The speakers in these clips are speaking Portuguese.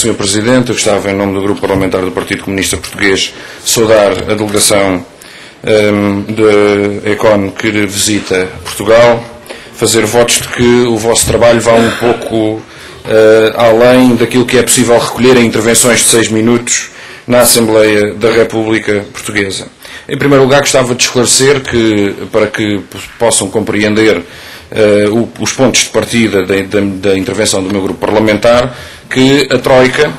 Sr. Presidente, eu gostava, em nome do Grupo Parlamentar do Partido Comunista Português, saudar a delegação da ECON que visita Portugal, fazer votos de que o vosso trabalho vá um pouco além daquilo que é possível recolher em intervenções de 6 minutos na Assembleia da República Portuguesa. Em primeiro lugar, gostava de esclarecer que, para que possam compreender os pontos de partida da intervenção do meu grupo parlamentar, que a Troika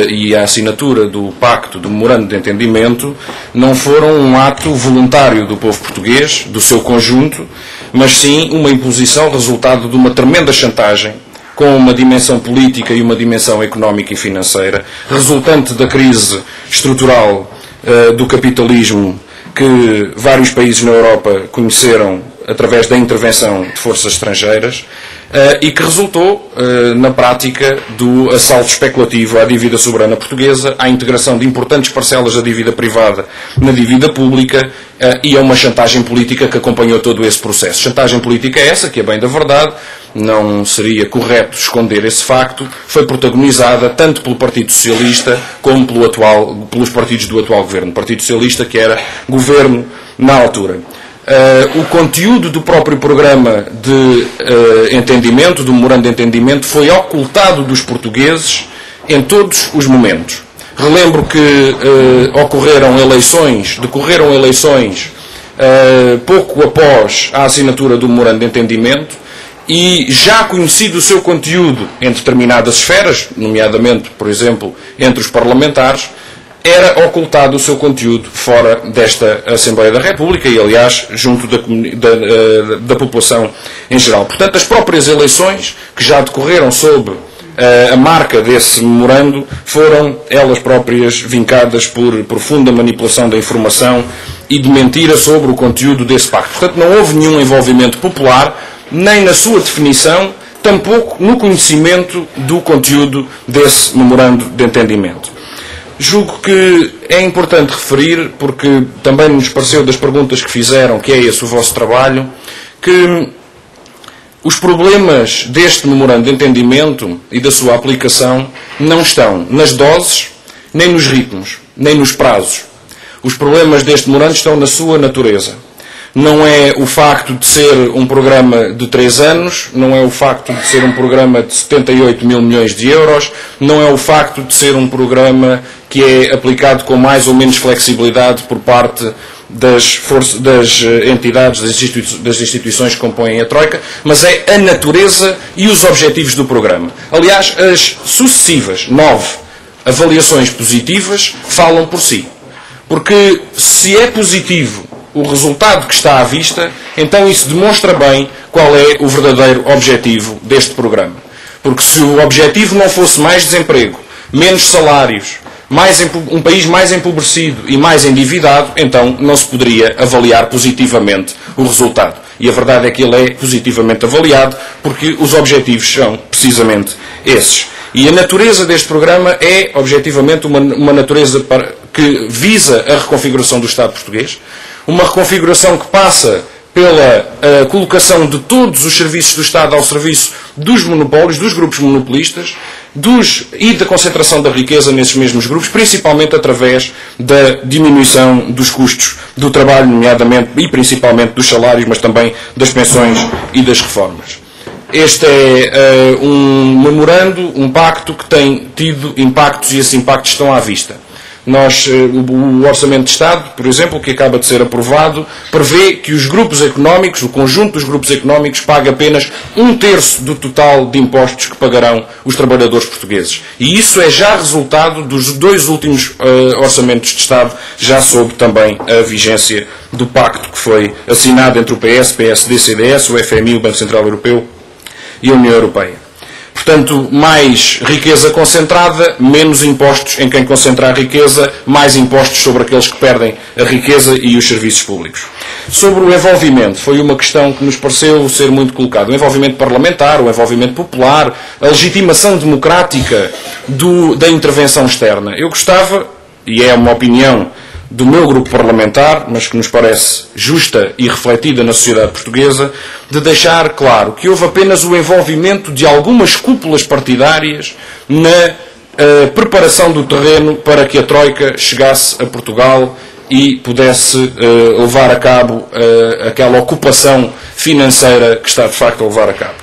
e a assinatura do Pacto, do Memorando de Entendimento, não foram um ato voluntário do povo português, do seu conjunto, mas sim uma imposição resultado de uma tremenda chantagem, com uma dimensão política e uma dimensão económica e financeira, resultante da crise estrutural do capitalismo que vários países na Europa conheceram através da intervenção de forças estrangeiras e que resultou, na prática, do assalto especulativo à dívida soberana portuguesa, à integração de importantes parcelas da dívida privada na dívida pública e a uma chantagem política que acompanhou todo esse processo. Chantagem política essa, que, a bem da verdade, não seria correto esconder esse facto, foi protagonizada tanto pelo Partido Socialista como pelos partidos do atual governo. O Partido Socialista, que era governo na altura. O conteúdo do próprio programa de entendimento, do memorando de entendimento, foi ocultado dos portugueses em todos os momentos. Relembro que decorreram eleições pouco após a assinatura do memorando de entendimento e já conhecido o seu conteúdo em determinadas esferas, nomeadamente, por exemplo, entre os parlamentares, era ocultado o seu conteúdo fora desta Assembleia da República e, aliás, junto da população em geral. Portanto, as próprias eleições, que já decorreram sob a marca desse memorando, foram elas próprias vincadas por profunda manipulação da informação e de mentira sobre o conteúdo desse pacto. Portanto, não houve nenhum envolvimento popular, nem na sua definição, tampouco no conhecimento do conteúdo desse memorando de entendimento. Julgo que é importante referir, porque também nos pareceu das perguntas que fizeram, que é esse o vosso trabalho, que os problemas deste memorando de entendimento e da sua aplicação não estão nas doses, nem nos ritmos, nem nos prazos. Os problemas deste memorando estão na sua natureza. Não é o facto de ser um programa de 3 anos, não é o facto de ser um programa de 78 mil milhões de euros, não é o facto de ser um programa que é aplicado com mais ou menos flexibilidade por parte das entidades, das instituições que compõem a Troika, mas é a natureza e os objetivos do programa. Aliás, as sucessivas 9 avaliações positivas falam por si. Porque se é positivo o resultado que está à vista, então isso demonstra bem qual é o verdadeiro objetivo deste programa. Porque se o objetivo não fosse mais desemprego, menos salários, um país mais empobrecido e mais endividado, então não se poderia avaliar positivamente o resultado. E a verdade é que ele é positivamente avaliado porque os objetivos são precisamente esses. E a natureza deste programa é, objetivamente, uma natureza que visa a reconfiguração do Estado português, uma reconfiguração que passa pela colocação de todos os serviços do Estado ao serviço dos monopólios, dos grupos monopolistas, e da concentração da riqueza nesses mesmos grupos, principalmente através da diminuição dos custos do trabalho, nomeadamente e principalmente dos salários, mas também das pensões e das reformas. Este é um memorando, um pacto que tem tido impactos e esses impactos estão à vista. O Orçamento de Estado, por exemplo, que acaba de ser aprovado, prevê que os grupos económicos, o conjunto dos grupos económicos, paga apenas 1/3 do total de impostos que pagarão os trabalhadores portugueses. E isso é já resultado dos 2 últimos Orçamentos de Estado, já sob também a vigência do pacto que foi assinado entre o PS, PSD, CDS, o FMI, o Banco Central Europeu e a União Europeia. Portanto, mais riqueza concentrada, menos impostos em quem concentra a riqueza, mais impostos sobre aqueles que perdem a riqueza e os serviços públicos. Sobre o envolvimento, foi uma questão que nos pareceu ser muito colocada. O envolvimento parlamentar, o envolvimento popular, a legitimação democrática da intervenção externa. Eu gostava, e é uma opinião do meu grupo parlamentar, mas que nos parece justa e refletida na sociedade portuguesa, de deixar claro que houve apenas o envolvimento de algumas cúpulas partidárias na preparação do terreno para que a Troika chegasse a Portugal e pudesse levar a cabo aquela ocupação financeira que está de facto a levar a cabo.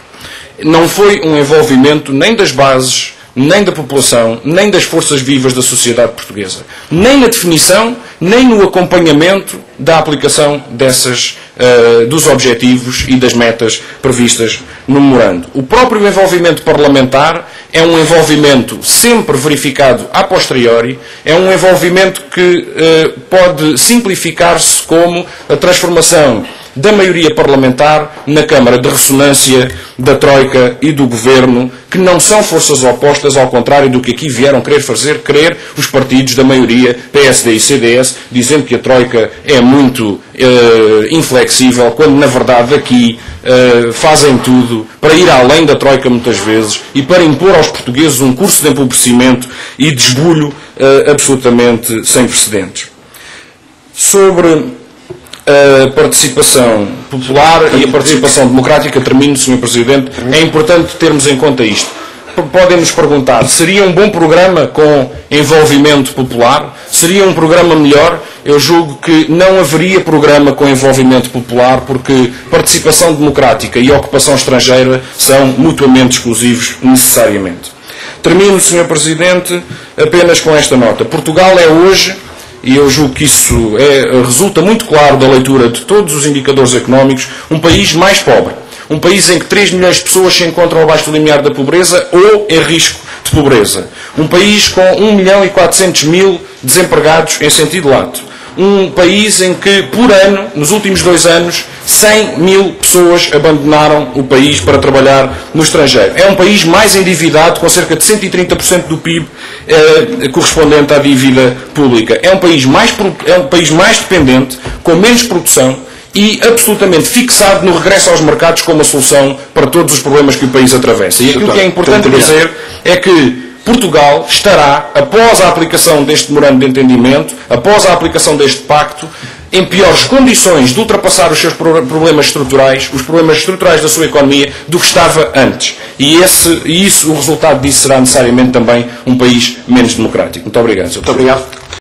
Não foi um envolvimento nem das bases, nem da população, nem das forças vivas da sociedade portuguesa, nem na definição, nem no acompanhamento da aplicação dos objetivos e das metas previstas no memorando. O próprio envolvimento parlamentar é um envolvimento sempre verificado a posteriori, é um envolvimento que pode simplificar-se como a transformação da maioria parlamentar na Câmara de Ressonância da Troika e do Governo, que não são forças opostas, ao contrário do que aqui vieram querer fazer crer os partidos da maioria, PSD e CDS, dizendo que a Troika é muito inflexível, quando na verdade aqui fazem tudo para ir além da Troika muitas vezes e para impor aos portugueses um curso de empobrecimento e de esbulho absolutamente sem precedentes. Sobre a participação popular e a participação democrática, termino, Sr. Presidente, é importante termos em conta isto. Podem-nos perguntar, seria um bom programa com envolvimento popular? Seria um programa melhor? Eu julgo que não haveria programa com envolvimento popular, porque participação democrática e ocupação estrangeira são mutuamente exclusivos necessariamente. Termino, Sr. Presidente, apenas com esta nota. Portugal é hoje, e eu julgo que isso resulta muito claro da leitura de todos os indicadores económicos, um país mais pobre. Um país em que 3 milhões de pessoas se encontram abaixo do limiar da pobreza ou em risco de pobreza. Um país com 1.400.000 desempregados em sentido lato. Um país em que, por ano, nos últimos 2 anos, 100.000 pessoas abandonaram o país para trabalhar no estrangeiro. É um país mais endividado, com cerca de 130% do PIB correspondente à dívida pública. É um país mais dependente, com menos produção e absolutamente fixado no regresso aos mercados como a solução para todos os problemas que o país atravessa. E aquilo que é importante dizer é que Portugal estará, após a aplicação deste memorando de entendimento, após a aplicação deste pacto, em piores condições de ultrapassar os seus problemas estruturais, os problemas estruturais da sua economia, do que estava antes. E o resultado disso será necessariamente também um país menos democrático. Muito obrigado, Sr. Presidente. Muito obrigado.